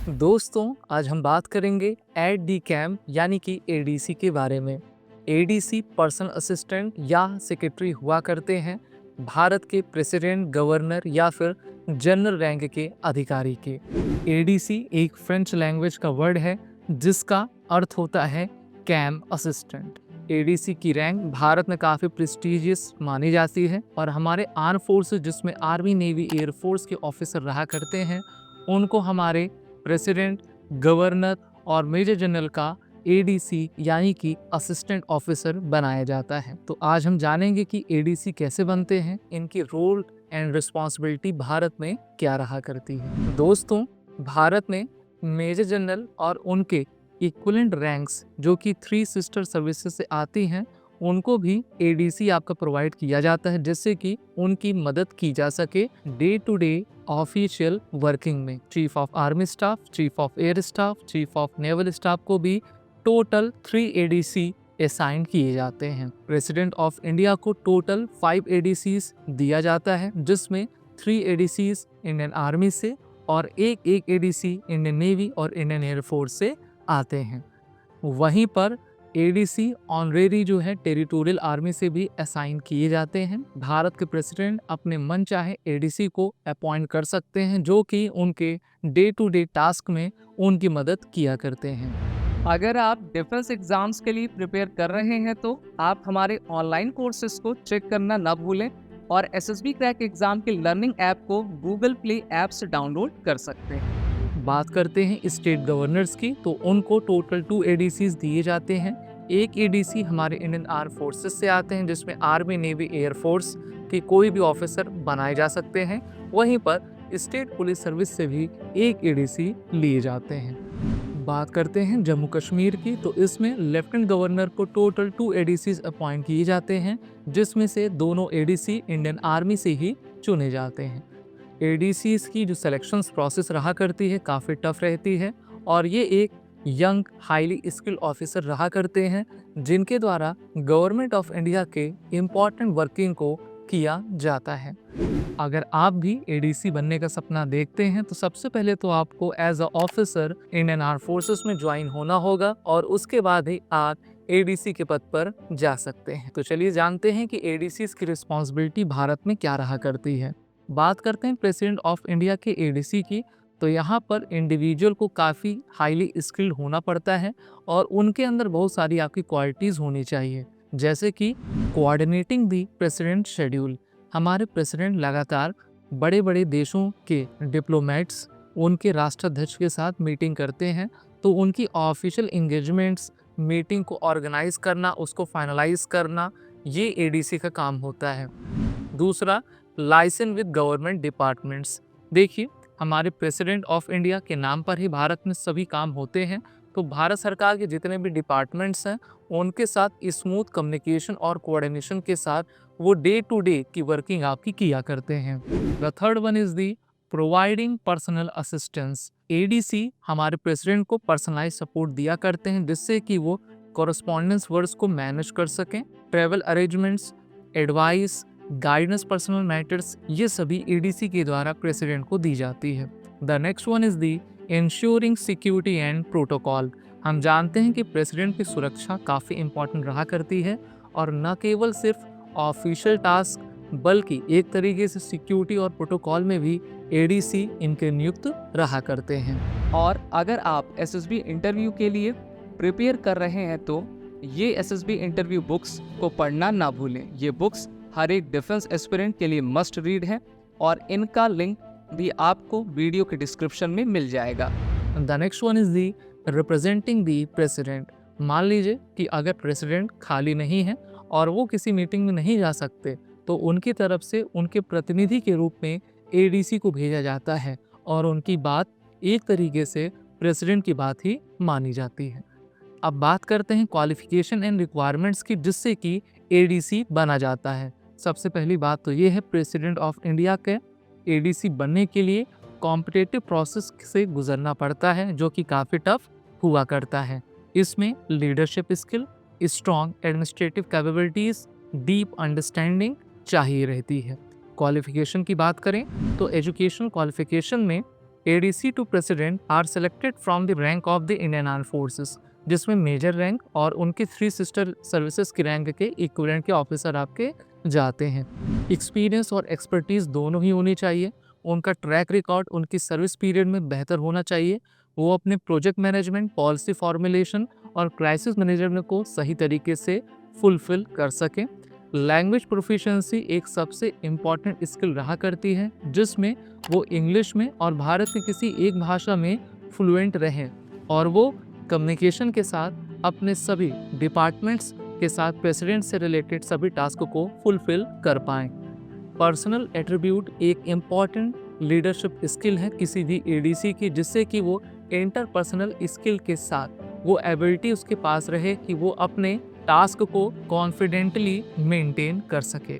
दोस्तों, आज हम बात करेंगे एट डी कैम यानी कि एडीसी के बारे में। एडीसी पर्सनल असिस्टेंट या सेक्रेटरी हुआ करते हैं भारत के प्रेसिडेंट, गवर्नर या फिर जनरल रैंक के अधिकारी के। एडीसी एक फ्रेंच लैंग्वेज का वर्ड है जिसका अर्थ होता है कैम असिस्टेंट। एडीसी की रैंक भारत में काफ़ी प्रेस्टिजियस मानी जाती है और हमारे आर्म फोर्सेस जिसमें आर्मी, नेवी, एयरफोर्स के ऑफिसर रहा करते हैं उनको हमारे प्रेसिडेंट, गवर्नर और मेजर जनरल का एडीसी यानी कि असिस्टेंट ऑफिसर बनाया जाता है। तो आज हम जानेंगे कि एडीसी कैसे बनते हैं, इनकी रोल एंड रिस्पॉन्सिबिलिटी भारत में क्या रहा करती है। दोस्तों, भारत में मेजर जनरल और उनके इक्विवेलेंट रैंक्स जो कि 3 सिस्टर सर्विसेज से आती हैं उनको भी एडीसी आपका प्रोवाइड किया जाता है जिससे कि उनकी मदद की जा सके day to day official working में। Chief of army staff, chief of air staff, chief of naval staff को भी टोटल 3 एडीसी असाइन किए जाते हैं। प्रेसिडेंट ऑफ इंडिया को टोटल 5 एडीसीज दिया जाता है जिसमें 3 एडीसीज इंडियन आर्मी से और एक एडीसी इंडियन नेवी और इंडियन एयरफोर्स से आते हैं। वहीं पर एडीसी ऑनरेरी जो है टेरिटोरियल आर्मी से भी असाइन किए जाते हैं। भारत के प्रेसिडेंट अपने मन चाहे एडीसी को अपॉइंट कर सकते हैं जो कि उनके डे टू डे टास्क में उनकी मदद किया करते हैं। अगर आप डिफेंस एग्जाम्स के लिए प्रिपेयर कर रहे हैं तो आप हमारे ऑनलाइन कोर्सेज को चेक करना ना भूलें और एसएसबी क्रैक एग्जाम के लर्निंग ऐप को गूगल प्ले ऐप से डाउनलोड कर सकते हैं। बात करते हैं स्टेट गवर्नर्स की, तो उनको टोटल 2 एडीसीज दिए जाते हैं। एक एडीसी हमारे इंडियन आर्म फोर्सेस से आते हैं जिसमें आर्मी, नेवी, एयरफोर्स के कोई भी ऑफिसर बनाए जा सकते हैं। वहीं पर स्टेट पुलिस सर्विस से भी एक एडीसी लिए जाते हैं। बात करते हैं जम्मू कश्मीर की, तो इसमें लेफ्टिनेंट गवर्नर को टोटल 2 एडीसीज अपॉइंट किए जाते हैं जिसमें से दोनों एडीसी इंडियन आर्मी से ही चुने जाते हैं। एडीसीज की जो सिलेक्शंस प्रोसेस रहा करती है काफ़ी टफ रहती है और ये एक यंग हाईली स्किल्ड ऑफिसर रहा करते हैं जिनके द्वारा गवर्नमेंट ऑफ इंडिया के इम्पॉर्टेंट वर्किंग को किया जाता है। अगर आप भी एडीसी बनने का सपना देखते हैं तो सबसे पहले तो आपको as a officer Indian arm forces में ज्वाइन होना होगा और उसके बाद ही आप एडीसी के पद पर जा सकते हैं। तो चलिए जानते हैं कि एडीसी की रिस्पॉन्सिबिलिटी भारत में क्या रहा करती है। बात करते हैं प्रेसिडेंट ऑफ इंडिया के एडीसी की, तो यहाँ पर इंडिविजुअल को काफ़ी हाईली स्किल्ड होना पड़ता है और उनके अंदर बहुत सारी आपकी क्वालिटीज़ होनी चाहिए जैसे कि कोऑर्डिनेटिंग दी प्रेसिडेंट शेड्यूल। हमारे प्रेसिडेंट लगातार बड़े बड़े देशों के डिप्लोमेट्स उनके राष्ट्राध्यक्ष के साथ मीटिंग करते हैं, तो उनकी ऑफिशियल इंगेजमेंट्स, मीटिंग को ऑर्गेनाइज करना, उसको फाइनलाइज करना, ये एडीसी का काम होता है। दूसरा, लाइसेंस विद गवर्नमेंट डिपार्टमेंट्स। देखिए, हमारे प्रेसिडेंट ऑफ इंडिया के नाम पर ही भारत में सभी काम होते हैं, तो भारत सरकार के जितने भी डिपार्टमेंट्स हैं उनके साथ स्मूथ कम्युनिकेशन और कोऑर्डिनेशन के साथ वो डे टू डे की वर्किंग आपकी किया करते हैं। The third one is the providing personal assistance. ADC हमारे प्रेसिडेंट को पर्सनलाइज सपोर्ट दिया करते हैं जिससे कि वो कॉरेस्पॉन्डेंस वर्ड्स को मैनेज कर सकें। Travel arrangements, advice, guidance, personal matters, ये सभी एडीसी के द्वारा प्रेसिडेंट को दी जाती है। The next one is the ensuring security and protocol. हम जानते हैं कि प्रेसिडेंट की सुरक्षा काफ़ी इंपॉर्टेंट रहा करती है और न केवल सिर्फ ऑफिशियल टास्क बल्कि एक तरीके से सिक्योरिटी और प्रोटोकॉल में भी एडीसी इनके नियुक्त रहा करते हैं। और अगर आप एसएसबी इंटरव्यू के लिए प्रिपेयर कर रहे हैं तो ये एसएसबी इंटरव्यू बुक्स को पढ़ना ना भूलें। ये बुक्स हर एक डिफेंस एस्पिरेंट के लिए मस्ट रीड है और इनका लिंक भी आपको वीडियो के डिस्क्रिप्शन में मिल जाएगा। The next one is the representing the president. मान लीजिए कि अगर प्रेसिडेंट खाली नहीं है और वो किसी मीटिंग में नहीं जा सकते तो उनकी तरफ से उनके प्रतिनिधि के रूप में एडीसी को भेजा जाता है और उनकी बात एक तरीके से प्रेसिडेंट की बात ही मानी जाती है। अब बात करते हैं क्वालिफिकेशन एंड रिक्वायरमेंट्स की जिससे कि एडीसी बना जाता है। सबसे पहली बात तो ये है प्रेसिडेंट ऑफ इंडिया के एडीसी बनने के लिए कॉम्पिटिटिव प्रोसेस से गुजरना पड़ता है जो कि काफ़ी टफ हुआ करता है। इसमें leadership skill, strong administrative capabilities, deep understanding चाहिए रहती है। क्वालिफिकेशन की बात करें तो एजुकेशन क्वालिफिकेशन में ADC to President are selected from the rank of the Indian Armed Forces, जिसमें मेजर रैंक और उनके 3 सिस्टर सर्विसेज की रैंक के इक्विवेलेंट के ऑफिसर आपके जाते हैं। एक्सपीरियंस और एक्सपर्टीज़ दोनों ही होनी चाहिए। उनका ट्रैक रिकॉर्ड उनकी सर्विस पीरियड में बेहतर होना चाहिए। वो अपने प्रोजेक्ट मैनेजमेंट, पॉलिसी फॉर्मुलेशन और क्राइसिस मैनेजमेंट को सही तरीके से फुलफिल कर सकें। लैंग्वेज प्रोफिशिएंसी एक सबसे इम्पॉर्टेंट स्किल रहा करती है, जिसमें वो इंग्लिश में और भारत की किसी एक भाषा में फ्लुएंट रहें और वो कम्युनिकेशन के साथ अपने सभी डिपार्टमेंट्स के साथ प्रेसिडेंट से रिलेटेड सभी टास्क को फुलफिल कर पाएँ। पर्सनल एट्रीब्यूट एक इम्पॉर्टेंट लीडरशिप स्किल है किसी भी ADC की, जिससे कि वो इंटरपर्सनल स्किल के साथ वो एबिलिटी उसके पास रहे कि वो अपने टास्क को कॉन्फिडेंटली मेंटेन कर सके।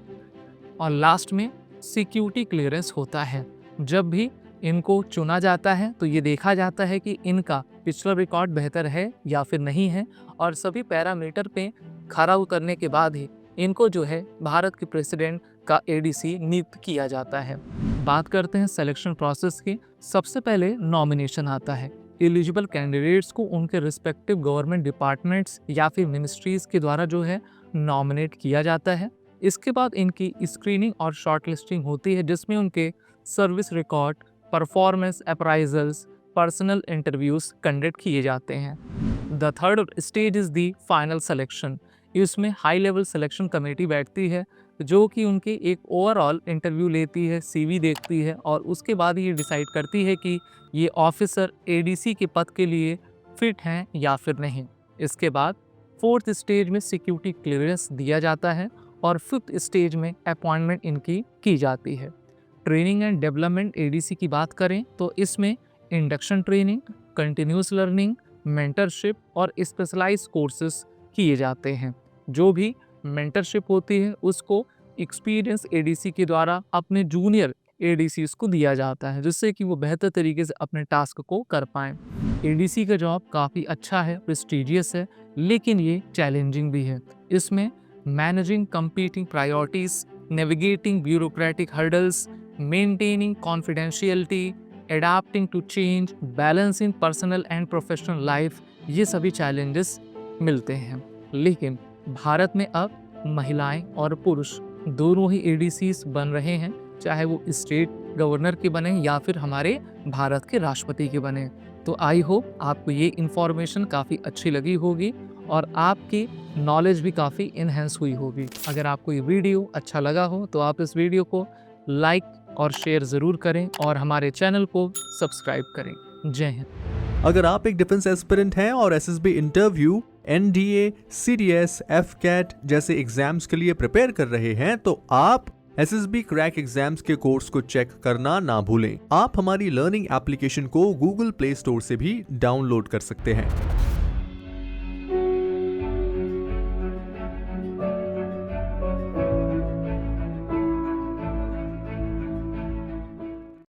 और लास्ट में सिक्योरिटी क्लियरेंस होता है। जब भी इनको चुना जाता है तो ये देखा जाता है कि इनका पिछला रिकॉर्ड बेहतर है या फिर नहीं है, और सभी पैरामीटर पे खरा उतरने के बाद ही इनको जो है भारत के प्रेसिडेंट का ADC नियुक्त किया जाता है। बात करते हैं सिलेक्शन प्रोसेस की। सबसे पहले नॉमिनेशन आता है। एलिजिबल कैंडिडेट्स को उनके रिस्पेक्टिव गवर्नमेंट डिपार्टमेंट्स या फिर मिनिस्ट्रीज के द्वारा जो है नॉमिनेट किया जाता है। इसके बाद इनकी स्क्रीनिंग और शॉर्टलिस्टिंग होती है, जिसमें उनके service record, performance appraisals, personal interviews conduct किए जाते हैं। The third stage is the final selection. इसमें हाई लेवल सिलेक्शन कमेटी बैठती है, जो कि उनके एक ओवरऑल इंटरव्यू लेती है, CV देखती है और उसके बाद ये डिसाइड करती है कि ये ऑफिसर ADC के पद के लिए फिट हैं या फिर नहीं। इसके बाद 4th स्टेज में सिक्योरिटी क्लियरेंस दिया जाता है और 5th स्टेज में अपॉइंटमेंट इनकी की जाती है। ट्रेनिंग एंड डेवलपमेंट ADC की बात करें तो इसमें induction training, continuous learning, mentorship और स्पेशलाइज्ड कोर्सेज किए जाते हैं। जो भी मेंटरशिप होती है उसको एक्सपीरियंस ADC के द्वारा अपने जूनियर ADCs को दिया जाता है, जिससे कि वो बेहतर तरीके से अपने टास्क को कर पाएँ। ADC का जॉब काफ़ी अच्छा है, प्रेस्टीजियस है, लेकिन ये चैलेंजिंग भी है। इसमें managing competing priorities, navigating bureaucratic hurdles, maintaining confidentiality, adapting to change, balancing personal and professional life, ये सभी चैलेंजेस मिलते हैं। लेकिन भारत में अब महिलाएं और पुरुष दोनों ही ADCs बन रहे हैं, चाहे वो स्टेट गवर्नर के बने या फिर हमारे भारत के राष्ट्रपति के बने। तो आई होप आपको ये इन्फॉर्मेशन काफ़ी अच्छी लगी होगी और आपकी नॉलेज भी काफ़ी इन्हेंस हुई होगी। अगर आपको ये वीडियो अच्छा लगा हो तो आप इस वीडियो को लाइक और शेयर ज़रूर करें और हमारे चैनल को सब्सक्राइब करें। जय हिंद। अगर आप एक डिफेंस एस्पिरेंट हैं और SSB interview, NDA, CDS, FCAT जैसे एग्जाम्स के लिए प्रिपेयर कर रहे हैं तो आप SSB क्रैक एग्जाम्स के कोर्स को चेक करना ना भूलें। आप हमारी लर्निंग एप्लीकेशन को Google Play Store से भी डाउनलोड कर सकते हैं।